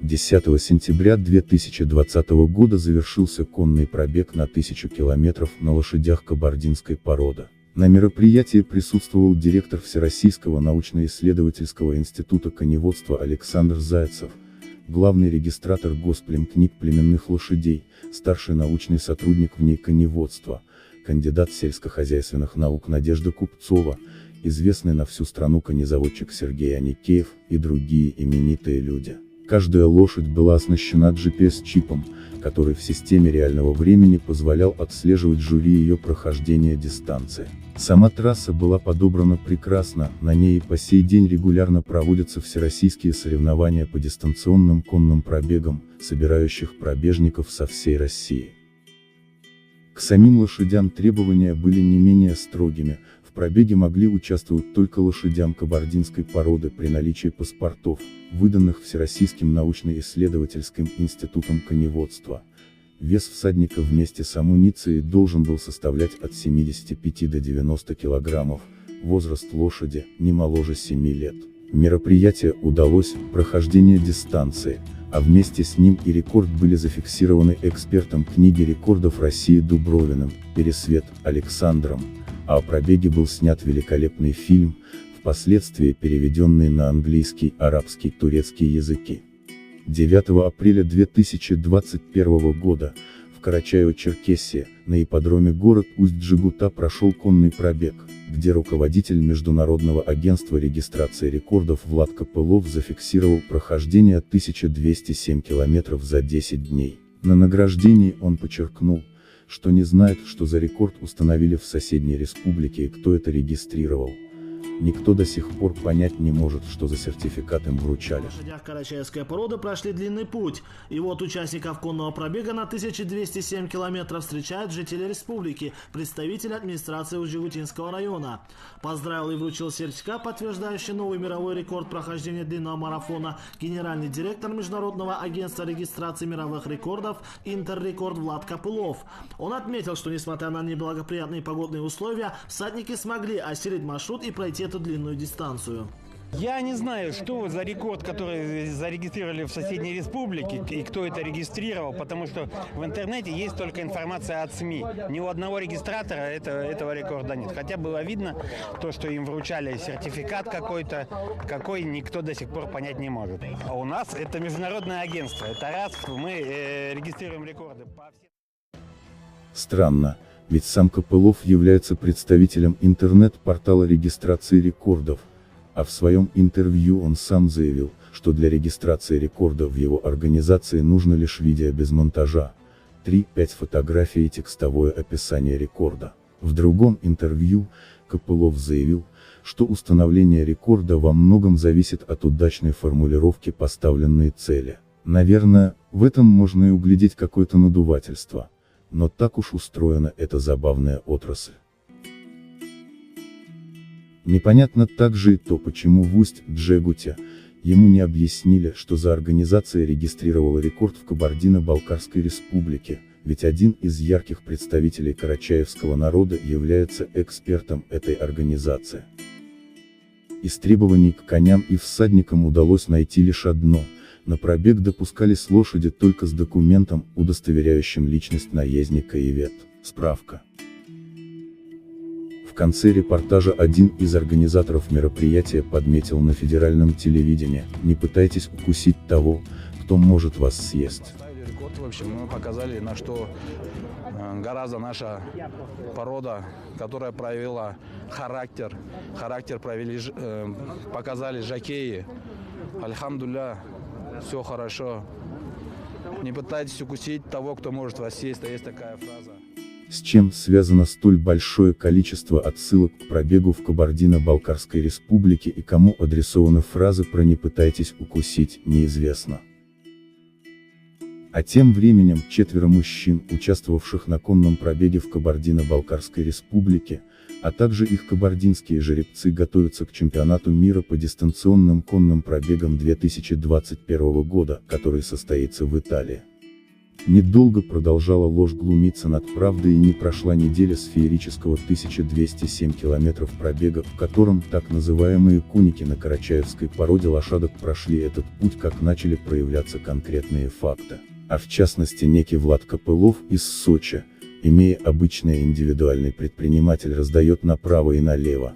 10 сентября 2020 года завершился конный пробег на 1000 километров на лошадях кабардинской породы. На мероприятии присутствовал директор Всероссийского научно-исследовательского института коневодства Александр Зайцев, главный регистратор Госплемкниг племенных лошадей, старший научный сотрудник в НИИ коневодства, кандидат сельскохозяйственных наук Надежда Купцова, известный на всю страну конезаводчик Сергей Аникеев и другие именитые люди. Каждая лошадь была оснащена GPS-чипом, который в системе реального времени позволял отслеживать жюри ее прохождения дистанции. Сама трасса была подобрана прекрасно, на ней и по сей день регулярно проводятся всероссийские соревнования по дистанционным конным пробегам, собирающих пробежников со всей России. К самим лошадям требования были не менее строгими. В пробеге могли участвовать только лошадям кабардинской породы при наличии паспортов, выданных Всероссийским научно-исследовательским институтом коневодства. Вес всадника вместе с амуницией должен был составлять от 75 до 90 килограммов, возраст лошади не моложе 7 лет. Мероприятие удалось, прохождение дистанции, а вместе с ним и рекорд были зафиксированы экспертом книги рекордов России Дубровиным, Пересвет, Александром. А о пробеге был снят великолепный фильм, впоследствии переведенный на английский, арабский, турецкий языки. 9 апреля 2021 года, в Карачаево-Черкесии, на ипподроме город Усть-Джегута прошел конный пробег, где руководитель Международного агентства регистрации рекордов Влад Копылов зафиксировал прохождение 1207 километров за 10 дней. На награждении он подчеркнул, что не знает, что за рекорд установили в соседней республике и кто это регистрировал. Никто до сих пор понять не может, что за сертификат им вручали. Лошадях карачаевской породы прошли длинный путь, и вот участников конного пробега на 1207 километров встречают жители республики, представители администрации Усть-Джегутинского района. Поздравил и вручил сертификат, подтверждающий новый мировой рекорд прохождения длинного марафона, генеральный директор Международного агентства регистрации мировых рекордов Интеррекорд Влад Копылов. Он отметил, что несмотря на неблагоприятные погодные условия, всадники смогли осилить маршрут и пройти эту длинную дистанцию. Я не знаю, что за рекорд, который зарегистрировали в соседней республике, и кто это регистрировал, потому что в интернете есть только информация от СМИ. Ни у одного регистратора этого рекорда нет. Хотя было видно то, что им вручали сертификат какой-то, какой никто до сих пор понять не может. А у нас это международное агентство. Это раз мы регистрируем рекорды по всем. Странно, ведь сам Копылов является представителем интернет-портала регистрации рекордов, а в своем интервью он сам заявил, что для регистрации рекорда в его организации нужно лишь видео без монтажа, 3-5 фотографий и текстовое описание рекорда. В другом интервью, Копылов заявил, что установление рекорда во многом зависит от удачной формулировки поставленной цели. Наверное, в этом можно и углядеть какое-то надувательство. Но так уж устроена эта забавная отрасль. Непонятно также и то, почему в Усть-Джегуте ему не объяснили, что за организация регистрировала рекорд в Кабардино-Балкарской республике, ведь один из ярких представителей карачаевского народа является экспертом этой организации. Из требований к коням и всадникам удалось найти лишь одно: на пробег допускались лошади только с документом, удостоверяющим личность наездника и вет. Справка. В конце репортажа один из организаторов мероприятия подметил на федеральном телевидении: не пытайтесь укусить того, кто может вас съесть. Рекорд, в общем, мы показали, на что гораздо наша порода, которая проявила характер показали жокеи. Альхамдулillah, все хорошо. Не пытайтесь укусить того, кто может вас съесть, есть такая фраза. С чем связано столь большое количество отсылок к пробегу в Кабардино-Балкарской республике и кому адресованы фразы про «не пытайтесь укусить», неизвестно. А тем временем 4 мужчин, участвовавших на конном пробеге в Кабардино-Балкарской республике, а также их кабардинские жеребцы готовятся к чемпионату мира по дистанционным конным пробегам 2021 года, который состоится в Италии. Недолго продолжала ложь глумиться над правдой, и не прошла неделя с феерического 1207 километров пробега, в котором так называемые куники на карачаевской породе лошадок прошли этот путь, как начали проявляться конкретные факты. А в частности некий Влад Копылов из Сочи, имея обычный индивидуальный предприниматель, раздает направо и налево,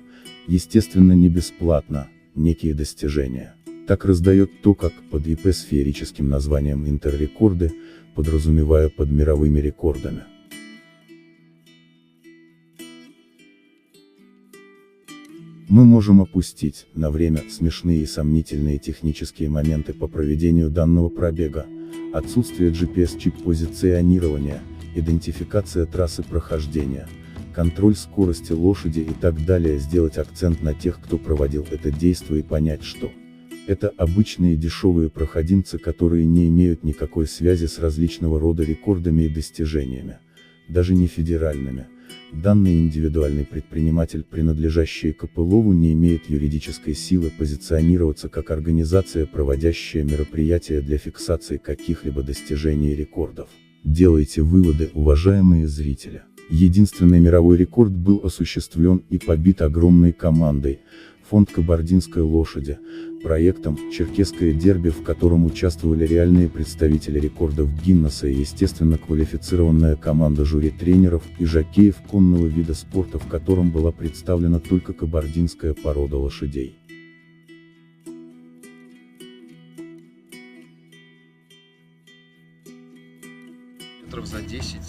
естественно не бесплатно, некие достижения. Так раздает то, как под ИП с феерическим названием «Интеррекорды», подразумевая под мировыми рекордами. Мы можем опустить, на время, смешные и сомнительные технические моменты по проведению данного пробега, отсутствие GPS-чип позиционирования, идентификация трассы прохождения, контроль скорости лошади и так далее, сделать акцент на тех, кто проводил это действие, и понять, что это обычные дешевые проходимцы, которые не имеют никакой связи с различного рода рекордами и достижениями, даже не федеральными. Данный индивидуальный предприниматель, принадлежащий Копылову, не имеет юридической силы позиционироваться как организация, проводящая мероприятия для фиксации каких-либо достижений и рекордов. Делайте выводы, уважаемые зрители. Единственный мировой рекорд был осуществлен и побит огромной командой, фонд кабардинской лошади, проектом «Черкесское дерби», в котором участвовали реальные представители рекордов Гиннесса и естественно квалифицированная команда жюри-тренеров и жокеев конного вида спорта, в котором была представлена только кабардинская порода лошадей. За 10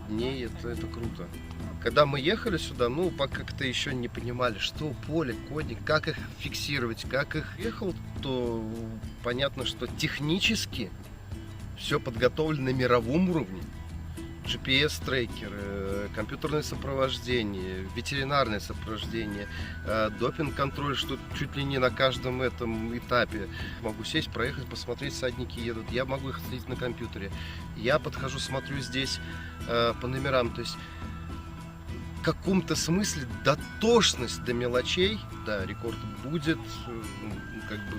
дней это круто. Когда мы ехали сюда, как-то еще не понимали, что поле, кони, как их фиксировать, как их ехал, то понятно, что технически все подготовлено на мировом уровне. GPS-трекеры, компьютерное сопровождение, ветеринарное сопровождение, допинг-контроль, что чуть ли не на каждом этом этапе. Могу сесть, проехать, посмотреть, всадники едут, я могу их следить на компьютере. Я подхожу, смотрю здесь по номерам, то есть в каком-то смысле дотошность до мелочей, да, рекорд будет,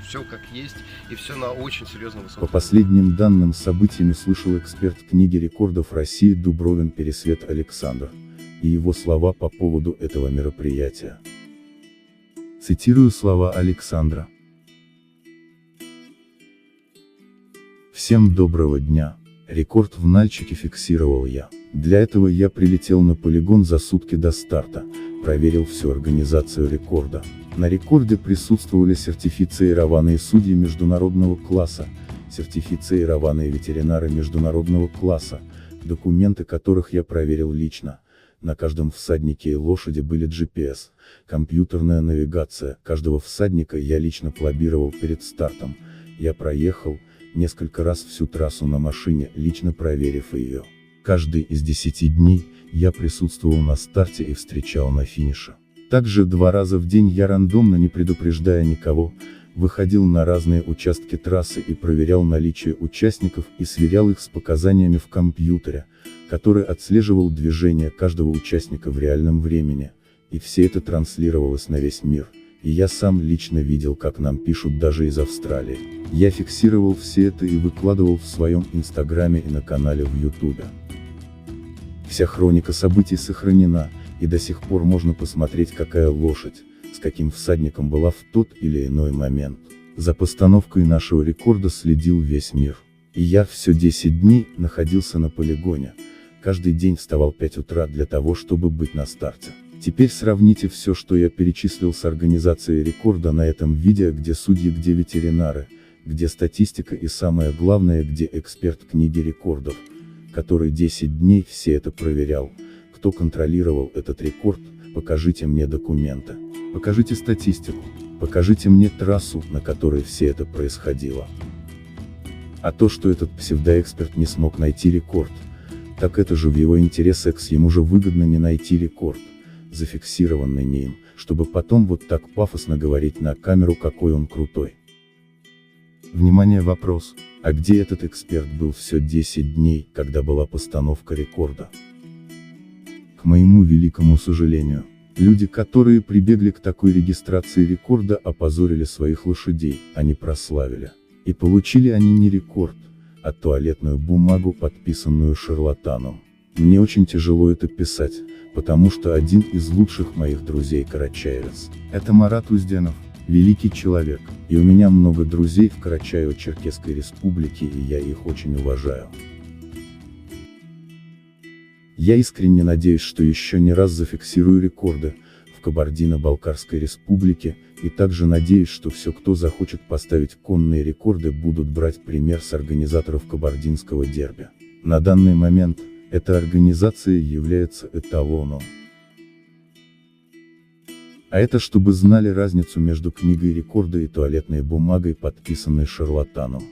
все как есть, и все на очень серьезном высоком. По последним данным, событиями слышал эксперт книги рекордов России Дубровин Пересвет Александр, и его слова по поводу этого мероприятия. Цитирую слова Александра. «Всем доброго дня. Рекорд в Нальчике фиксировал я. Для этого я прилетел на полигон за сутки до старта, проверил всю организацию рекорда. На рекорде присутствовали сертифицированные судьи международного класса, сертифицированные ветеринары международного класса, документы которых я проверил лично. На каждом всаднике и лошади были GPS, компьютерная навигация, каждого всадника я лично пломбировал перед стартом. Я проехал несколько раз всю трассу на машине, лично проверив ее. Каждый из 10 дней я присутствовал на старте и встречал на финише. Также 2 раза в день я рандомно, не предупреждая никого, выходил на разные участки трассы и проверял наличие участников и сверял их с показаниями в компьютере, который отслеживал движение каждого участника в реальном времени, и все это транслировалось на весь мир, и я сам лично видел, как нам пишут даже из Австралии. Я фиксировал все это и выкладывал в своем инстаграме и на канале в ютубе. Вся хроника событий сохранена, и до сих пор можно посмотреть, какая лошадь, с каким всадником была в тот или иной момент. За постановкой нашего рекорда следил весь мир. И я все 10 дней находился на полигоне. Каждый день вставал в 5 утра для того, чтобы быть на старте. Теперь сравните все, что я перечислил, с организацией рекорда на этом видео, где судьи, где ветеринары, где статистика и самое главное, где эксперт книги рекордов, который 10 дней все это проверял. Кто контролировал этот рекорд, покажите мне документы, покажите статистику, покажите мне трассу, на которой все это происходило. А то, что этот псевдоэксперт не смог найти рекорд, так это же в его интересах, ему же выгодно не найти рекорд, зафиксированный не им, чтобы потом вот так пафосно говорить на камеру, какой он крутой. Внимание, вопрос, а где этот эксперт был все 10 дней, когда была постановка рекорда? К моему великому сожалению, люди, которые прибегли к такой регистрации рекорда, опозорили своих лошадей, а не прославили. И получили они не рекорд, а туалетную бумагу, подписанную шарлатаном. Мне очень тяжело это писать, потому что один из лучших моих друзей карачаевец. Это Марат Узденов, великий человек, и у меня много друзей в Карачаево-Черкесской республике, и я их очень уважаю. Я искренне надеюсь, что еще не раз зафиксирую рекорды в Кабардино-Балкарской республике, и также надеюсь, что все, кто захочет поставить конные рекорды, будут брать пример с организаторов кабардинского дерби. На данный момент, эта организация является эталоном. А это чтобы знали разницу между книгой рекорда и туалетной бумагой, подписанной шарлатаном.